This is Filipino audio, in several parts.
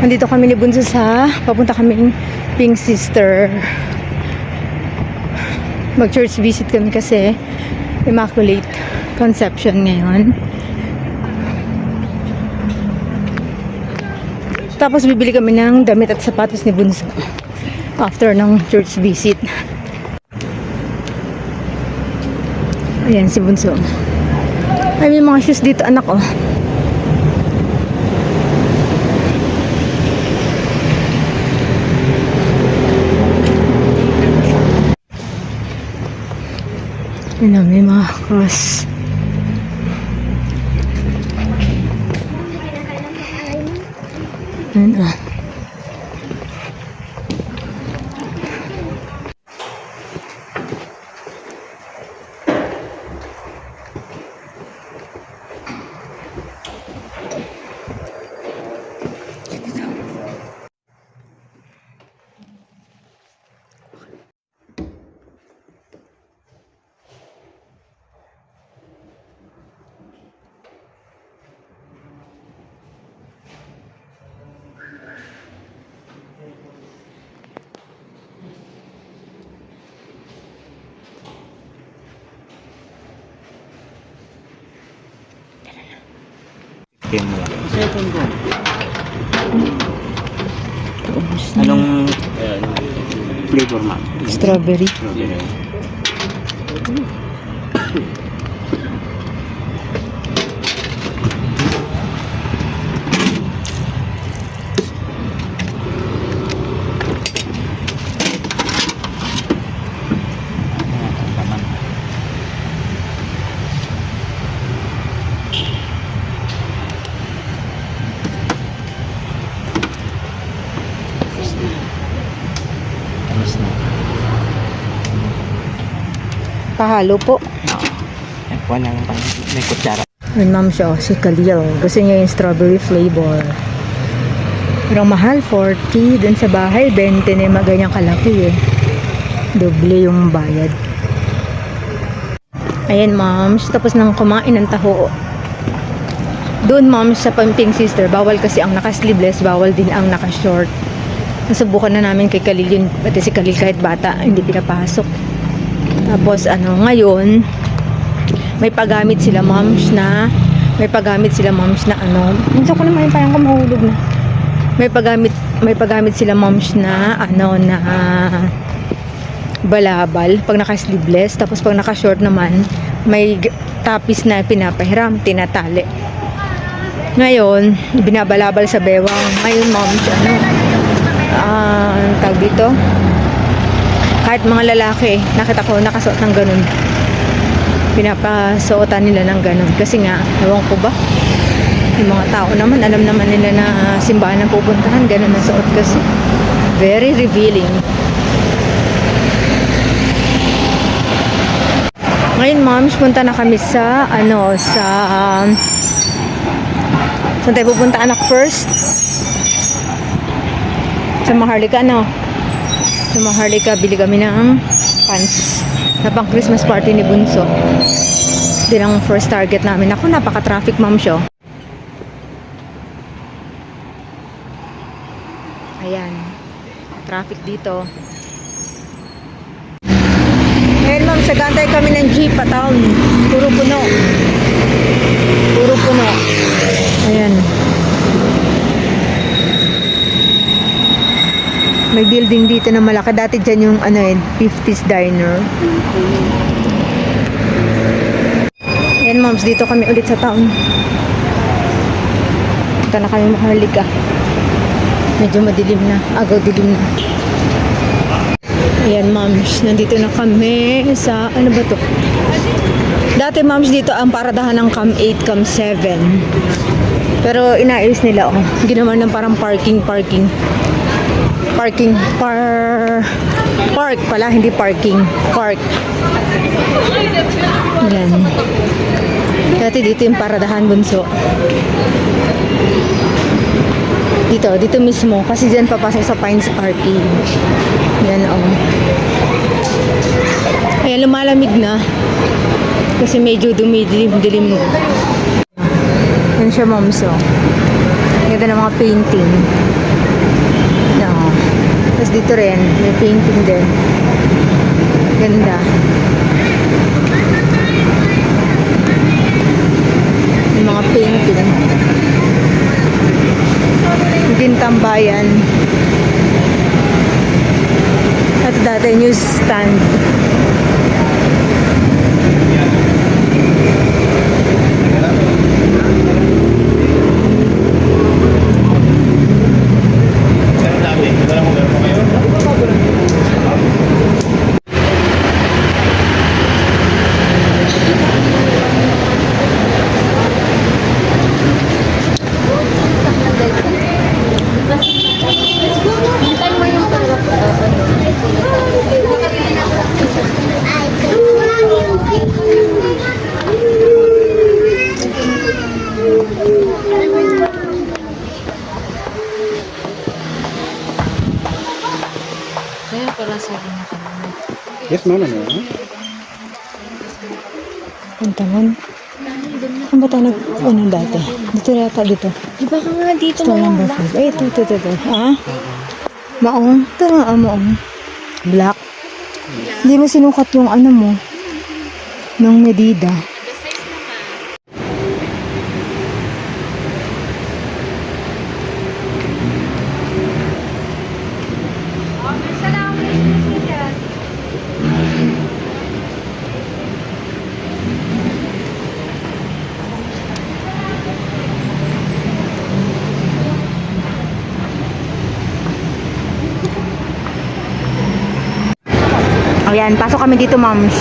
Nandito kami ni Bunso sa papunta kaming Pink Sister. Mag-church visit kami kasi Immaculate Conception ngayon. Tapos bibili kami ng damit at sapatos ni Bunso after ng church visit. Ayan si Bunso. Ay, may mga shoes dito anak oh. Ayan na, may mga cross. Ayan ah. Second ko. Anong flavor ma'am? Strawberry. Strawberry. Pahalo po. Kuha na lang may kutsara. May ma'am siya, si Khalil. Gusto niya yung strawberry flavor. Pero mahal, 40. Dun sa bahay, 20 na yung maganyang kalaki eh. Doble yung bayad. Ayan ma'am, tapos nang kumain ng taho. Doon ma'am sa Pink Sister, bawal kasi ang naka-sleeveless, bawal din ang naka-short. Nasubukan na namin kay Khalil yun, pati si Khalil kahit bata, hindi pinapasok. Tapos ngayon may pagamit sila moms na minsan ko naman parang mahulog na. May pagamit sila moms na na balabal pag naka-sleeveless, tapos pag naka-short naman may tapis na pinapahiram, tinatali. Ngayon binabalabal sa bewang. Ngayon moms tawag dito, kahit mga lalaki, nakita ko nakasuot ng ganun. Pinapasuotan nila ng ganun. Kasi nga, ewan ko ba, yung mga tao naman, alam naman nila na simbahan ang pupuntahan, ganun ang suot kasi. Very revealing. Ngayon, moms, punta na kami sa, saan tayo pupunta, anak, first? Sa Maharlika, sa Maharlika, bili kami ng pants na pang Christmas party ni Bunso. Din ang first target namin. Ako, napaka-traffic ma'am siya. Ayan, traffic dito. Ayan ma'am, sagantay kami ng jeep pa town. Puro puno. Ayan. May building dito na malaki. Dati dyan yung 50s diner. Ayan moms, dito kami ulit sa town. Punta na kami Maharlika. Medyo madilim na. Agaw dilim na. Ayan moms, nandito na kami sa, ano ba to? Dati moms, dito ang paradahan ng Cam 8, Cam 7. Pero inaayos nila ginawa ng parang park pala, hindi parking, park. Yan. Dati dito yung paradahan Bunso. Dito mismo, kasi dyan papasok sa Pines Parking. Yan Ayan, lumalamig na. Kasi medyo dumidilim-dilim. Yan siya moms Ganda ng mga painting. dito rin. May painting din. Ganda. May mga painting. Yung tambayan. At dati news stand. Kaya pala sabi na kanina. Yes, mama na. Pantalan. Saan ba tayo ano dati? Dito yata dito. Di ba ka nga dito Store number 5. Ay, ito. Ha? Maong. Ito nga, maong. Black. Hindi mo sinukat yung ano mo. Ng medida. Ayan, pasok kami dito, moms.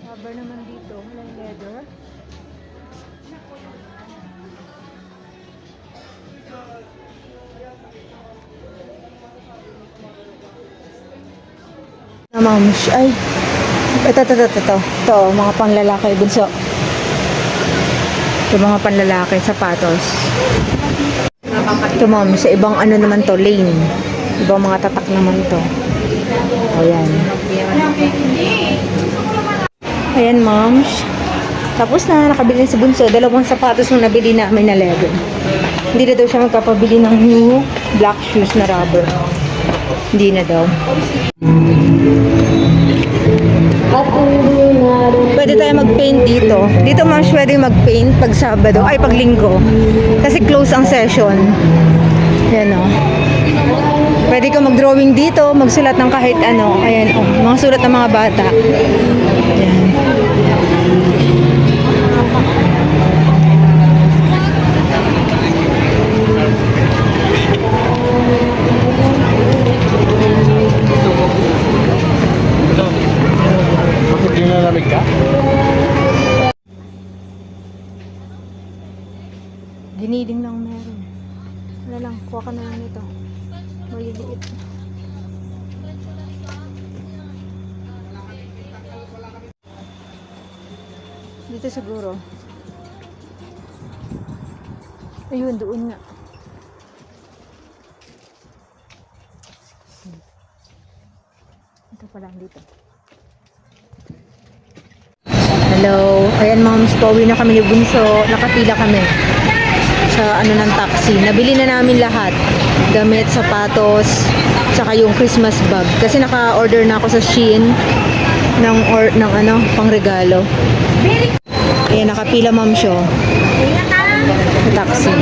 Rubber naman dito, walang leather. Moms, ay. Ito. Ito, mga panlalaki, bunso. Ito, mga panlalaki, sapatos. Ito, moms, sa ibang ano naman to, lane. Ibang mga tatak naman to. Ayan. Ayan, moms. Tapos na, nakabili na si bunso. 2 sapatos nung nabili namin na leather. Hindi na daw siya magkapabili ng new black shoes na rubber. Hindi na daw. Pwede tayo mag-paint dito. Dito, moms, pwede mag-paint pag Sabado. Ay, pag Linggo. Kasi close ang session. Yan, o. Pwede ka mag-drawing dito, magsulat ng kahit ano. Ayan, o. Mga sulat ng mga bata. Ayan. Bakit yung nalamig ka? Giniling lang meron. Wala lang, kuha ka na lang nito. Maliliit. Dito siguro. Ayun, doon nga. Ito pa lang dito. Hello. Ayan, moms, pauwi na kami ni Bunso. Nakapila kami sa ano ng taxi. Nabili na namin lahat. Gamit, sapatos, saka yung Christmas bag. Kasi naka-order na ako sa Shein ng ano, pangregalo. Ayan, nakapila, ma'am, siya. Sa taxi.